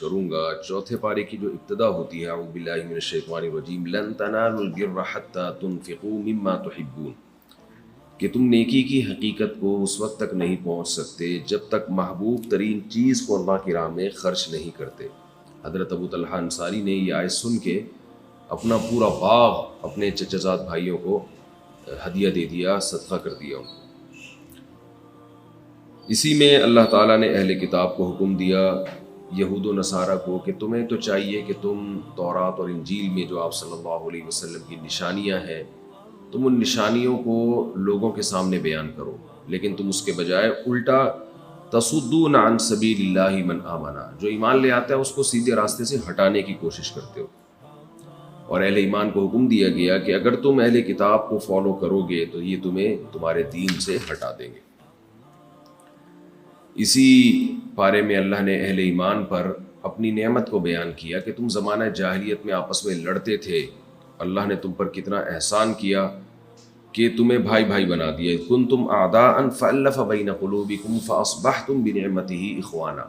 کروں گا۔ چوتھے پارے کی جو ابتدا ہوتی ہے اعوذ باللہ من الشیطان الرجیم لن تنالوا البر حتی تنفقوا مما تحبون، کہ تم نیکی کی حقیقت کو اس وقت تک نہیں پہنچ سکتے جب تک محبوب ترین چیز کو اللہ کی راہ میں خرچ نہیں کرتے۔ حضرت ابو طلحہ انصاری نے یہ آیت سن کے اپنا پورا باغ اپنے چچا زاد بھائیوں کو ہدیہ دے دیا، صدقہ کر دیا ان کو۔ اسی میں اللہ تعالیٰ نے اہل کتاب کو حکم دیا، یہود و نصارہ کو، کہ تمہیں تو چاہیے کہ تم تورات اور انجیل میں جو آپ صلی اللہ علیہ وسلم کی نشانیاں ہیں، تم ان نشانیوں کو لوگوں کے سامنے بیان کرو، لیکن تم اس کے بجائے الٹا تصدون عن سبیل اللہ من آمنا، جو ایمان لے آتا ہے اس کو سیدھے راستے سے ہٹانے کی کوشش کرتے ہو۔ اور اہل ایمان کو حکم دیا گیا کہ اگر تم اہل کتاب کو فالو کرو گے تو یہ تمہیں تمہارے دین سے ہٹا دیں گے۔ اسی پارے میں اللہ نے اہل ایمان پر اپنی نعمت کو بیان کیا کہ تم زمانہ جاہلیت میں آپس میں لڑتے تھے، اللہ نے تم پر کتنا احسان کیا کہ تمہیں بھائی بھائی بنا دیا۔ کنتم اعداء فالف بین قلوبکم فاصبحتم بنعمتہ اخوانا،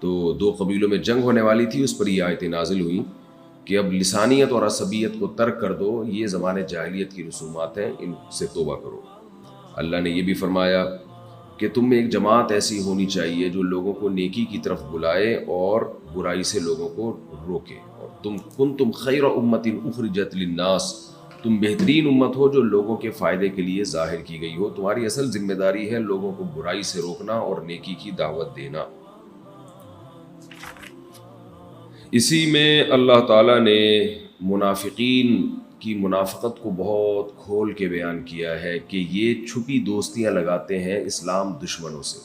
تو دو قبیلوں میں جنگ ہونے والی تھی، اس پر یہ آیتیں نازل ہوئی کہ اب لسانیت اور عصبیت کو ترک کر دو، یہ زمانے جاہلیت کی رسومات ہیں، ان سے توبہ کرو۔ اللہ نے یہ بھی فرمایا کہ تم میں ایک جماعت ایسی ہونی چاہیے جو لوگوں کو نیکی کی طرف بلائے اور برائی سے لوگوں کو روکے، اور تم کنتم خیر امت اخرجت للناس، تم بہترین امت ہو جو لوگوں کے فائدے کے لیے ظاہر کی گئی ہو۔ تمہاری اصل ذمہ داری ہے لوگوں کو برائی سے روکنا اور نیکی کی دعوت دینا۔ اسی میں اللہ تعالیٰ نے منافقین کی منافقت کو بہت کھول کے بیان کیا ہے کہ یہ چھپی دوستیاں لگاتے ہیں اسلام دشمنوں سے۔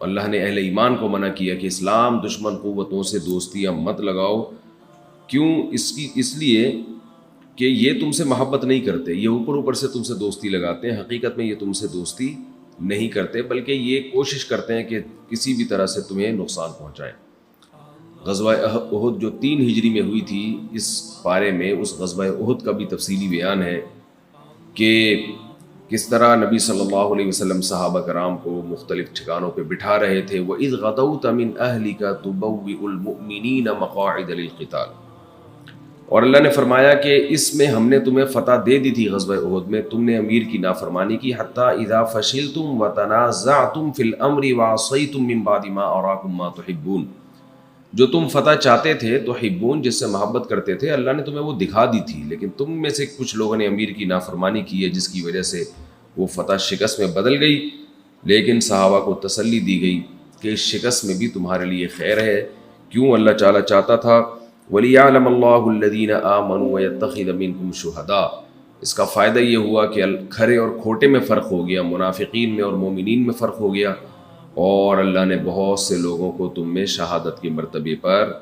اللہ نے اہل ایمان کو منع کیا کہ اسلام دشمن قوتوں سے دوستیاں مت لگاؤ۔ کیوں؟ اس لیے کہ یہ تم سے محبت نہیں کرتے، یہ اوپر اوپر سے تم سے دوستی لگاتے ہیں، حقیقت میں یہ تم سے دوستی نہیں کرتے، بلکہ یہ کوشش کرتے ہیں کہ کسی بھی طرح سے تمہیں نقصان پہنچائیں۔ غزوہ احد جو 3 ہجری میں ہوئی تھی، اس پارے میں اس غزوہ احد کا بھی تفصیلی بیان ہے کہ کس طرح نبی صلی اللہ علیہ وسلم صحابہ کرام کو مختلف ٹھکانوں پہ بٹھا رہے تھے۔ وَإِذْ غَدَوْتَ مِنْ أَهْلِكَ تُبَوِّئُ الْمُؤْمِنِينَ مَقَاعِدَ لِلْقِتَالِ، اور اللہ نے فرمایا کہ اس میں ہم نے تمہیں فتح دے دی تھی غزوہ احد میں، تم نے امیر کی نافرمانی کی، حتیٰ اذا فشلتم وتنازعتم فی الامر وعصیتم من بعد ما اراکم ما تحبون، جو تم فتح چاہتے تھے تو حبون جس سے محبت کرتے تھے، اللہ نے تمہیں وہ دکھا دی تھی، لیکن تم میں سے کچھ لوگوں نے امیر کی نافرمانی کی ہے جس کی وجہ سے وہ فتح شکست میں بدل گئی۔ لیکن صحابہ کو تسلی دی گئی کہ اس شکست میں بھی تمہارے لیے خیر ہے۔ کیوں؟ اللہ تعالیٰ چاہتا تھا وَلِيَعْلَمَ اللَّهُ الَّذِينَ آمَنُوا وَيَتَّخِذَ مِنْكُمْ شُهَدَاءَ، اس کا فائدہ یہ ہوا کہ کھرے اور کھوٹے میں فرق ہو گیا، منافقین میں اور مومنین میں فرق ہو گیا، اور اللہ نے بہت سے لوگوں کو تم میں شہادت کے مرتبے پر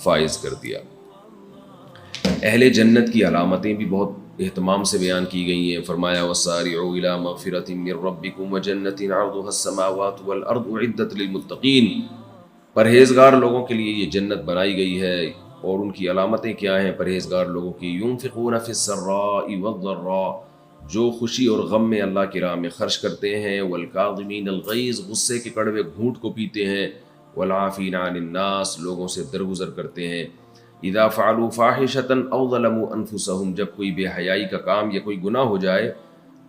فائز کر دیا۔ اہل جنت کی علامتیں بھی بہت اہتمام سے بیان کی گئی ہیں۔ فرمایا وَسَارِعُوا إِلَىٰ مَغْفِرَةٍ مِّن رَّبِّكُمْ وَجَنَّةٍ عَرْضُهَا السَّمَاوَاتُ وَالْأَرْضُ أُعِدَّتْ لِلْمُتَّقِينَ، پرہیزگار لوگوں کے لیے یہ جنت بنائی گئی ہے، اور ان کی علامتیں کیا ہیں پرہیزگار لوگوں کی؟ يُنفِقُونَ فِي السَّرَّاءِ وَالضَّرَّاءِ، جو خوشی اور غم میں اللہ کی راہ میں خرچ کرتے ہیں، والکاظمین الغیظ، غصے کے کڑوے گھونٹ کو پیتے ہیں، والعافین عن الناس، لوگوں سے درگزر کرتے ہیں، اذا فعلوا فاحشۃ او ظلموا انفسهم، جب کوئی بے حیائی کا کام یا کوئی گناہ ہو جائے،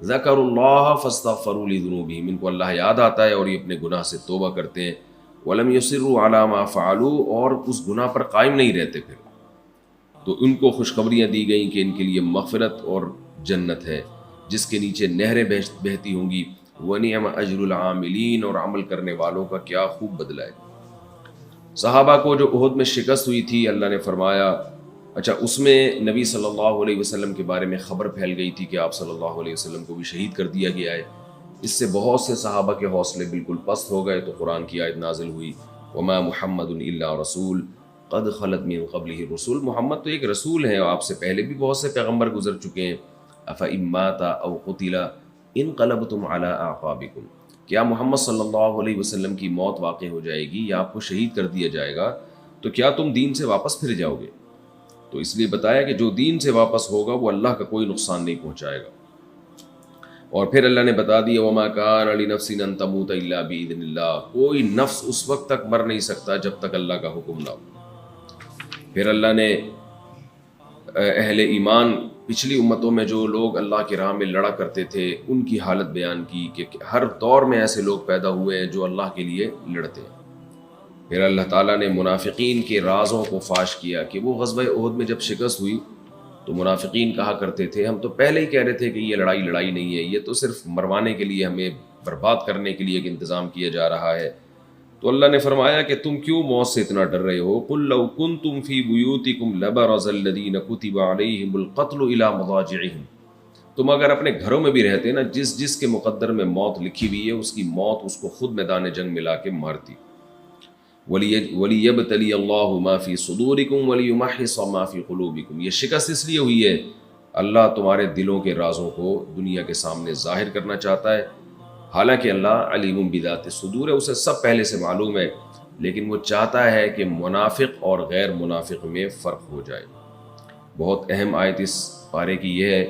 ذکروا اللہ فاستغفروا لذنوبہم، ان کو اللہ یاد آتا ہے اور یہ اپنے گناہ سے توبہ کرتے ہیں، ولم یصروا علی ما فعلوا، اور اس گناہ پر قائم نہیں رہتے پھر، تو ان کو خوشخبریاں دی گئیں کہ ان کے لیے مغفرت اور جنت ہے جس کے نیچے نہریں بہتی ہوں گی، وَنِعْمَ أَجْرُ الْعَامِلِينَ، اور عمل کرنے والوں کا کیا خوب بدلہ ہے۔ صحابہ کو جو احد میں شکست ہوئی تھی، اللہ نے فرمایا، اچھا اس میں نبی صلی اللہ علیہ وسلم کے بارے میں خبر پھیل گئی تھی کہ آپ صلی اللہ علیہ وسلم کو بھی شہید کر دیا گیا ہے، اس سے بہت سے صحابہ کے حوصلے بالکل پست ہو گئے، تو قرآن کی آیت نازل ہوئی وَمَا مُحَمَّدٌ إِلَّا رَسُولٌ قَدْ خَلَتْ مِن قَبْلِهِ الرُّسُلُ، محمد تو ایک رسول ہیں، آپ سے پہلے بھی بہت سے پیغمبر گزر چکے ہیں، أَفَإِن مَّاتَ أَوْ قُتِلَ انقلبتم علی اعقابکم، کیا محمد صلی اللہ علیہ وسلم کی موت واقع ہو جائے گی یا آپ کو شہید کر دیا جائے گا تو کیا تم دین سے واپس پھر جاؤ گے؟ تو اس لیے بتایا کہ جو دین سے واپس ہوگا وہ اللہ کا کوئی نقصان نہیں پہنچائے گا۔ اور پھر اللہ نے بتا دیا وما کان لنفس ان تموت الا باذن اللہ، کوئی نفس اس وقت تک مر نہیں سکتا جب تک اللہ کا حکم نہ ہو۔ پھر اللہ نے اہل ایمان پچھلی امتوں میں جو لوگ اللہ کی راہ میں لڑا کرتے تھے ان کی حالت بیان کی کہ ہر دور میں ایسے لوگ پیدا ہوئے ہیں جو اللہ کے لیے لڑتے ہیں۔ پھر اللہ تعالیٰ نے منافقین کے رازوں کو فاش کیا کہ وہ غزوہ احد میں جب شکست ہوئی تو منافقین کہا کرتے تھے ہم تو پہلے ہی کہہ رہے تھے کہ یہ لڑائی نہیں ہے، یہ تو صرف مروانے کے لیے، ہمیں برباد کرنے کے لیے ایک انتظام کیا جا رہا ہے۔ تو اللہ نے فرمایا کہ تم کیوں موت سے اتنا ڈر رہے ہو؟ قل لو کنتم فی بیوتکم لبرز الذین کتب علیہم القتل الی مضاجعہم، تم اگر اپنے گھروں میں بھی رہتے نا، جس کے مقدر میں موت لکھی ہوئی ہے اس کی موت اس کو خود میدان جنگ میں لا کے مارتی۔ وَلِيَبْتَلِيَ اللَّهُ مَا فِي صُدُورِكُمْ وَلِيُمَحِّصَ مَا فِي قُلُوبِكُمْ، یہ شکست اس لیے ہوئی ہے اللہ تمہارے دلوں کے رازوں کو دنیا کے سامنے ظاہر کرنا چاہتا ہے۔ حالانکہ اللہ علیم بذات الصدور ہے، اسے سب پہلے سے معلوم ہے، لیکن وہ چاہتا ہے کہ منافق اور غیر منافق میں فرق ہو جائے۔ بہت اہم آیت اس پارے کی یہ ہے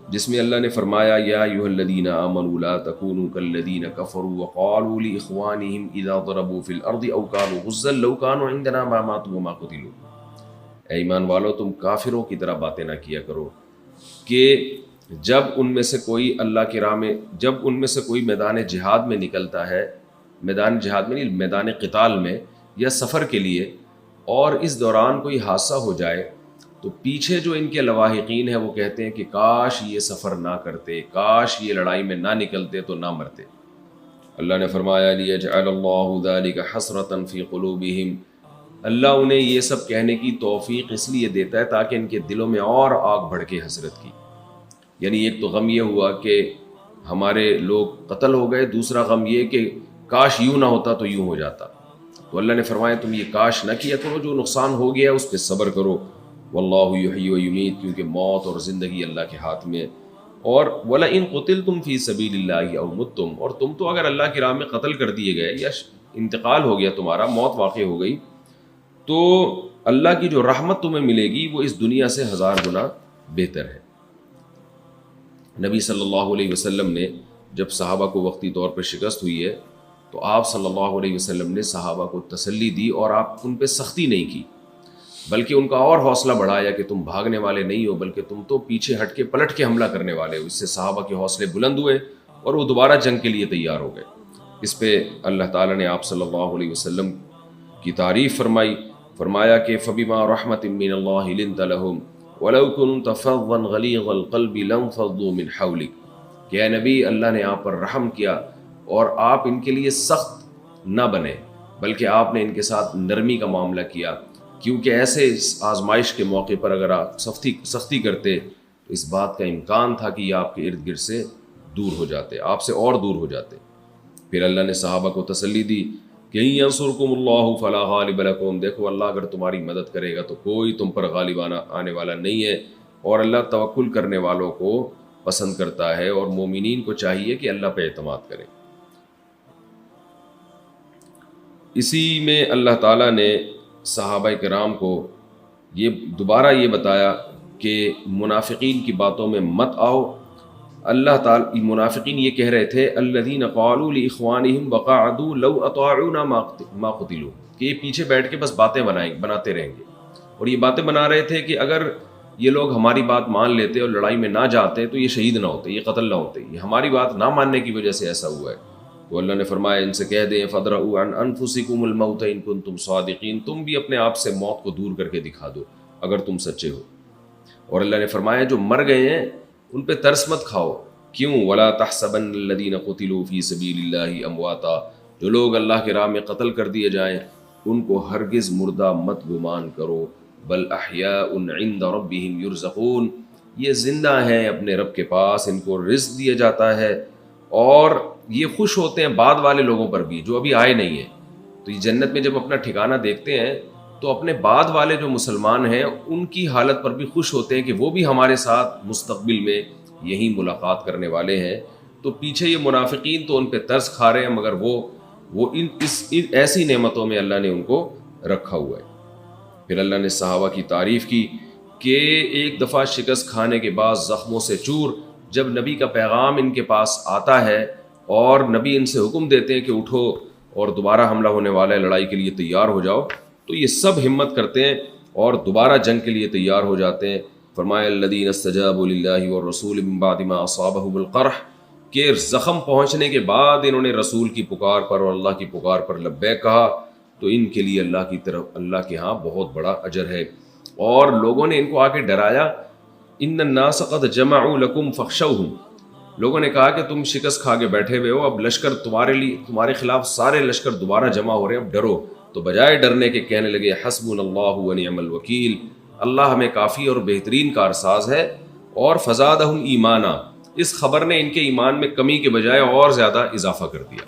جس میں اللہ نے فرمایا یا ایھا الذین آمنوا لا تکونوا کالذین کفروا وقالوا لاخوانہم اذا ضربوا فی الارض او کانوا غزا لو کانوا عندنا ما ماتوا وما قتلوا، اے ایمان والو تم کافروں کی طرح باتیں نہ کیا کرو کہ جب ان میں سے کوئی اللہ کی راہ میں، جب ان میں سے کوئی میدان جہاد میں نکلتا ہے، میدان جہاد میں نہیں، میدان قتال میں یا سفر کے لیے، اور اس دوران کوئی حادثہ ہو جائے تو پیچھے جو ان کے لواحقین ہیں وہ کہتے ہیں کہ کاش یہ سفر نہ کرتے، کاش یہ لڑائی میں نہ نکلتے تو نہ مرتے۔ اللہ نے فرمایا لیجعل اللہ ذلک حسرۃ فی قلوبہم، اللہ انہیں یہ سب کہنے کی توفیق اس لیے دیتا ہے تاکہ ان کے دلوں میں اور آگ بھڑکے حسرت کی۔ یعنی ایک تو غم یہ ہوا کہ ہمارے لوگ قتل ہو گئے، دوسرا غم یہ کہ کاش یوں نہ ہوتا تو یوں ہو جاتا۔ تو اللہ نے فرمایا تم یہ کاش نہ کیا کرو، جو نقصان ہو گیا اس پہ صبر کرو، واللہ یحیی و یمیت، کیونکہ موت اور زندگی اللہ کے ہاتھ میں۔ اور وَلَئِن قُتِلْتُمْ فِي سَبِيلِ اللَّهِ أَوْ مُتُّمْ، اور تم تو اگر اللہ کی راہ میں قتل کر دیے گئے یا انتقال ہو گیا تمہارا، موت واقع ہو گئی، تو اللہ کی جو رحمت تمہیں ملے گی وہ اس دنیا سے 1000 گنا بہتر ہے۔ نبی صلی اللہ علیہ وسلم نے جب صحابہ کو وقتی طور پہ شکست ہوئی ہے تو آپ صلی اللہ علیہ وسلم نے صحابہ کو تسلی دی اور آپ ان پہ سختی نہیں کی، بلکہ ان کا اور حوصلہ بڑھایا کہ تم بھاگنے والے نہیں ہو بلکہ تم تو پیچھے ہٹ کے پلٹ کے حملہ کرنے والے ہو۔ اس سے صحابہ کے حوصلے بلند ہوئے اور وہ دوبارہ جنگ کے لیے تیار ہو گئے۔ اس پہ اللہ تعالیٰ نے آپ صلی اللہ علیہ وسلم کی تعریف فرمائی، فرمایا کہ فَبِمَا رَحْمَةٍ مِّنَ اللَّهِ لِنْتَ لَهُمْ وَلَوْ كُنْتَ فَظًّا غَلِيظَ الْقَلْبِ لَانفَضُّوا مِنْ حَوْلِكَ، کہ اے نبی اللہ نے آپ پر رحم کیا اور آپ ان کے لیے سخت نہ بنے بلکہ آپ نے ان کے ساتھ نرمی کا معاملہ کیا، کیونکہ ایسے اس آزمائش کے موقع پر اگر آپ سختی کرتے تو اس بات کا امکان تھا کہ یہ آپ کے ارد گرد سے دور ہو جاتے، آپ سے اور دور ہو جاتے۔ پھر اللہ نے صحابہ کو تسلی دی کہ ان ینصرکم اللہ فلا غالب لکم، دیکھو اللہ اگر تمہاری مدد کرے گا تو کوئی تم پر غالب آنے والا نہیں ہے، اور اللہ توکل کرنے والوں کو پسند کرتا ہے اور مومنین کو چاہیے کہ اللہ پہ اعتماد کریں۔ اسی میں اللہ تعالیٰ نے صحابہ کرام کو یہ دوبارہ یہ بتایا کہ منافقین کی باتوں میں مت آؤ۔ اللہ تعالی منافقین یہ کہہ رہے تھے الذین قالوا لاخوانہم وقعدوا لو اطاعونا ما قتلوا، کہ یہ پیچھے بیٹھ کے بس باتیں بناتے رہیں گے، اور یہ باتیں بنا رہے تھے کہ اگر یہ لوگ ہماری بات مان لیتے اور لڑائی میں نہ جاتے تو یہ شہید نہ ہوتے، یہ قتل نہ ہوتے، یہ ہماری بات نہ ماننے کی وجہ سے ایسا ہوا ہے۔ تو اللہ نے فرمایا ان سے کہہ دیں فَادْرَؤُوا عَنْ أَنفُسِكُمُ الْمَوْتَ إِن كُنتُمْ صَادِقِينَ، تم بھی اپنے آپ سے موت کو دور کر کے دکھا دو اگر تم سچے ہو۔ اور اللہ نے فرمایا جو مر گئے ہیں ان پہ ترس مت کھاؤ، کیوں وَلَا تَحْسَبَنَّ الَّذِينَ قُتِلُوا فِي سَبِيلِ اللَّهِ أَمْوَاتًا، جو لوگ اللہ کی راہ میں قتل کر دیے جائیں ان کو ہرگز مردہ مت گمان کرو، بل احیاء عند ربهم يرزقون، یہ زندہ ہیں اپنے رب کے پاس، ان کو رزق دیا جاتا ہے، اور یہ خوش ہوتے ہیں بعد والے لوگوں پر بھی جو ابھی آئے نہیں ہیں۔ تو یہ جنت میں جب اپنا ٹھکانہ دیکھتے ہیں تو اپنے بعد والے جو مسلمان ہیں ان کی حالت پر بھی خوش ہوتے ہیں کہ وہ بھی ہمارے ساتھ مستقبل میں یہی ملاقات کرنے والے ہیں۔ تو پیچھے یہ منافقین تو ان پہ ترس کھا رہے ہیں، مگر وہ ان ایسی نعمتوں میں اللہ نے ان کو رکھا ہوا ہے۔ پھر اللہ نے صحابہ کی تعریف کی کہ ایک دفعہ شکست کھانے کے بعد زخموں سے چور جب نبی کا پیغام ان کے پاس آتا ہے اور نبی ان سے حکم دیتے ہیں کہ اٹھو اور دوبارہ حملہ ہونے والا ہے، لڑائی کے لیے تیار ہو جاؤ، تو یہ سب ہمت کرتے ہیں اور دوبارہ جنگ کے لیے تیار ہو جاتے ہیں۔ فرمایا الذین استجابوا للہ والرسول من بعد ما اصابهم القرح، کہ زخم پہنچنے کے بعد انہوں نے رسول کی پکار پر اور اللہ کی پکار پر لبیک کہا، تو ان کے لیے اللہ کے ہاں بہت بڑا اجر ہے۔ اور لوگوں نے ان کو آ کے ڈرایا، ان الناس قد جمعوا لکم فاخشوہم، لوگوں نے کہا کہ تم شکست کھا کے بیٹھے ہوئے ہو، اب لشکر تمہارے خلاف سارے لشکر دوبارہ جمع ہو رہے ہیں، اب ڈرو۔ تو بجائے ڈرنے کے کہنے لگے حسبنا اللہ ونعم الوکیل، اللہ ہمیں کافی اور بہترین کارساز ہے۔ اور فزادہم ایمانا، اس خبر نے ان کے ایمان میں کمی کے بجائے اور زیادہ اضافہ کر دیا۔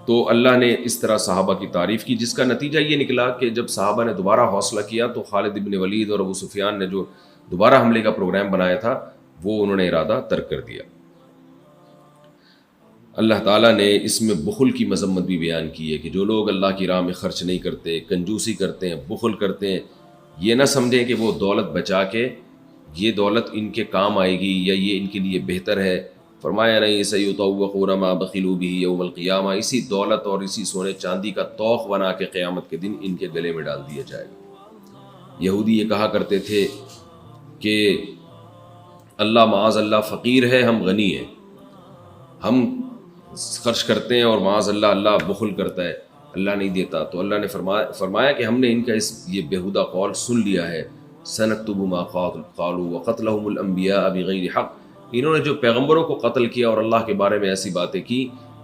تو اللہ نے اس طرح صحابہ کی تعریف کی، جس کا نتیجہ یہ نکلا کہ جب صحابہ نے دوبارہ حوصلہ کیا تو خالد بن ولید اور ابو سفیان نے جو دوبارہ حملے کا پروگرام بنایا تھا وہ انہوں نے ارادہ ترک کر دیا۔ اللہ تعالیٰ نے اس میں بخل کی مذمت بھی بیان کی ہے کہ جو لوگ اللہ کی راہ میں خرچ نہیں کرتے، کنجوسی کرتے ہیں، بخل کرتے ہیں، یہ نہ سمجھیں کہ وہ دولت بچا کے یہ دولت ان کے کام آئے گی یا یہ ان کے لیے بہتر ہے۔ فرمایا نہیں سیطوقون ما بخلوا بہ یوم القیامہ، اسی دولت اور اسی سونے چاندی کا طوق بنا کے قیامت کے دن ان کے گلے میں ڈال دیا جائے گا۔ یہودی یہ کہا کرتے تھے کہ اللہ معاذ اللہ فقیر ہے، ہم غنی ہیں، ہم خرچ کرتے ہیں اور معاذ اللہ اللہ بخل کرتا ہے، اللہ نہیں دیتا۔ تو اللہ نے فرمایا کہ ہم نے ان کا یہ بیہودہ قول سن لیا ہے، سنکتب ما قالوا وقتلهم الانبیاء بغیر حق، انہوں نے جو پیغمبروں کو قتل کیا اور اللہ کے بارے میں ایسی باتیں کی،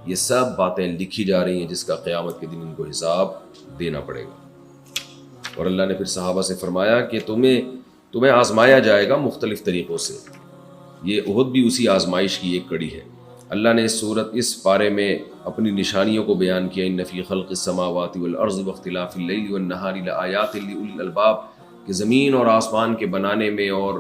یہ سب باتیں لکھی جا رہی ہیں جس کا قیامت کے دن ان کو حساب دینا پڑے گا۔ اور اللہ نے پھر صحابہ سے فرمایا کہ تمہیں آزمایا جائے گا مختلف طریقوں سے، یہ احد بھی اسی آزمائش کی ایک کڑی ہے۔ اللہ نے اس پارے میں اپنی نشانیوں کو بیان کیا، ان فی خلق السماوات والارض واختلاف اللیل والنہار لآیات لأولی الالباب، کہ زمین اور آسمان کے بنانے میں اور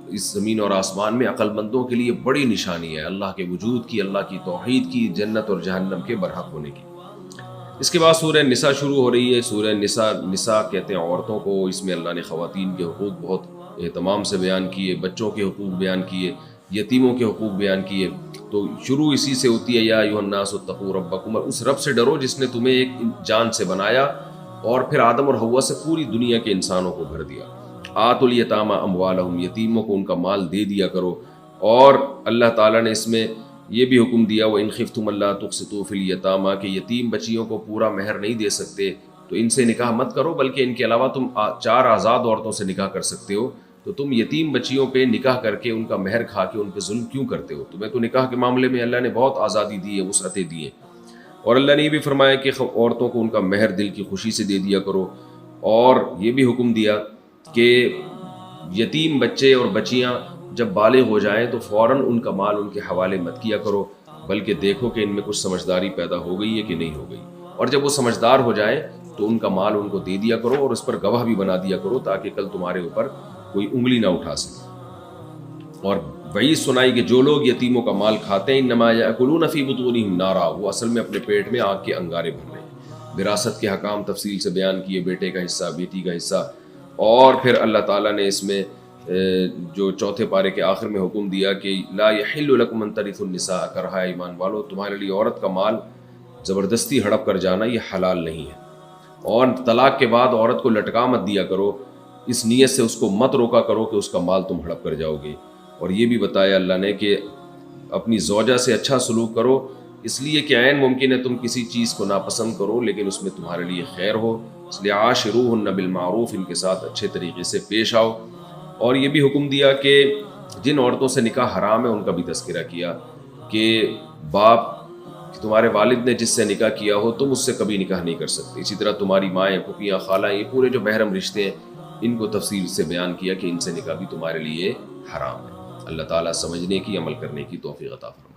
اس زمین اور آسمان میں عقل مندوں کے لیے بڑی نشانی ہے، اللہ کے وجود کی، اللہ کی توحید کی، جنت اور جہنم کے برحق ہونے کی۔ اس کے بعد سورہ نساء شروع ہو رہی ہے۔ سورہ نساء کہتے ہیں عورتوں کو، اس میں اللہ نے خواتین کے حقوق بہت اہتمام سے بیان کیے، بچوں کے حقوق بیان کیے، یتیموں کے حقوق بیان کیے۔ تو شروع اسی سے ہوتی ہے، یا ایھا الناس اتقوا ربکم، اس رب سے ڈرو جس نے تمہیں ایک جان سے بنایا اور پھر آدم اور حوا سے پوری دنیا کے انسانوں کو بھر دیا۔ آتوا الیتامی اموالہم، یتیموں کو ان کا مال دے دیا کرو۔ اور اللہ تعالیٰ نے اس میں یہ بھی حکم دیا وَإِنْ خِفْتُمْ أَلَّا تُقْسِطُوا فِي الْيَتَامَىٰ، کہ یتیم بچیوں کو پورا مہر نہیں دے سکتے تو ان سے نکاح مت کرو، بلکہ ان کے علاوہ تم 4 آزاد عورتوں سے نکاح کر سکتے ہو، تو تم یتیم بچیوں پہ نکاح کر کے ان کا مہر کھا کے ان پہ ظلم کیوں کرتے ہو؟ تمہیں تو نکاح کے معاملے میں اللہ نے بہت آزادی دی ہے، وسعتیں دی ہیں۔ اور اللہ نے یہ بھی فرمایا کہ عورتوں کو ان کا مہر دل کی خوشی سے دے دیا کرو، اور یہ بھی حکم دیا کہ یتیم بچے اور بچیاں جب بالغ ہو جائیں تو فوراً ان کا مال ان کے حوالے مت کیا کرو، بلکہ دیکھو کہ ان میں کچھ سمجھداری پیدا ہو گئی ہے کہ نہیں ہو گئی، اور جب وہ سمجھدار ہو جائیں تو ان کا مال ان کو دے دیا کرو اور اس پر گواہ بھی بنا دیا کرو، تاکہ کل تمہارے اوپر کوئی انگلی نہ اٹھا سکے۔ اور وعید سنائی کہ جو لوگ یتیموں کا مال کھاتے ہیں انما یاکلون فی بطونہم نارا، وہ اصل میں اپنے پیٹ میں آگ کے انگارے بھر رہے ہیں۔ وراثت کے حکام تفصیل سے بیان کیے، بیٹے کا حصہ، بیٹی کا حصہ، اور پھر اللہ تعالیٰ نے اس میں جو چوتھے پارے کے آخر میں حکم دیا کہ لا یحل لکم ان ترثوا النساء کرہا، ایمان والو تمہارے لیے عورت کا مال زبردستی ہڑپ کر جانا یہ حلال نہیں ہے، اور طلاق کے بعد عورت کو لٹکا مت دیا کرو، اس نیت سے اس کو مت روکا کرو کہ اس کا مال تم ہڑپ کر جاؤ گے۔ اور یہ بھی بتایا اللہ نے کہ اپنی زوجہ سے اچھا سلوک کرو، اس لیے کہ عین ممکن ہے تم کسی چیز کو ناپسند کرو لیکن اس میں تمہارے لیے خیر ہو، اس لیے عاشروہن بالمعروف، ان کے ساتھ اچھے طریقے سے پیش آؤ۔ اور یہ بھی حکم دیا کہ جن عورتوں سے نکاح حرام ہے ان کا بھی تذکرہ کیا کہ باپ، تمہارے والد نے جس سے نکاح کیا ہو تم اس سے کبھی نکاح نہیں کر سکتے، اسی طرح تمہاری مائیں، پھوپھیاں، خالہ، یہ پورے جو محرم رشتے ہیں ان کو تفصیل سے بیان کیا کہ ان سے نکاح بھی تمہارے لیے حرام ہے۔ اللہ تعالیٰ سمجھنے کی، عمل کرنے کی توفیق عطا فرمائے۔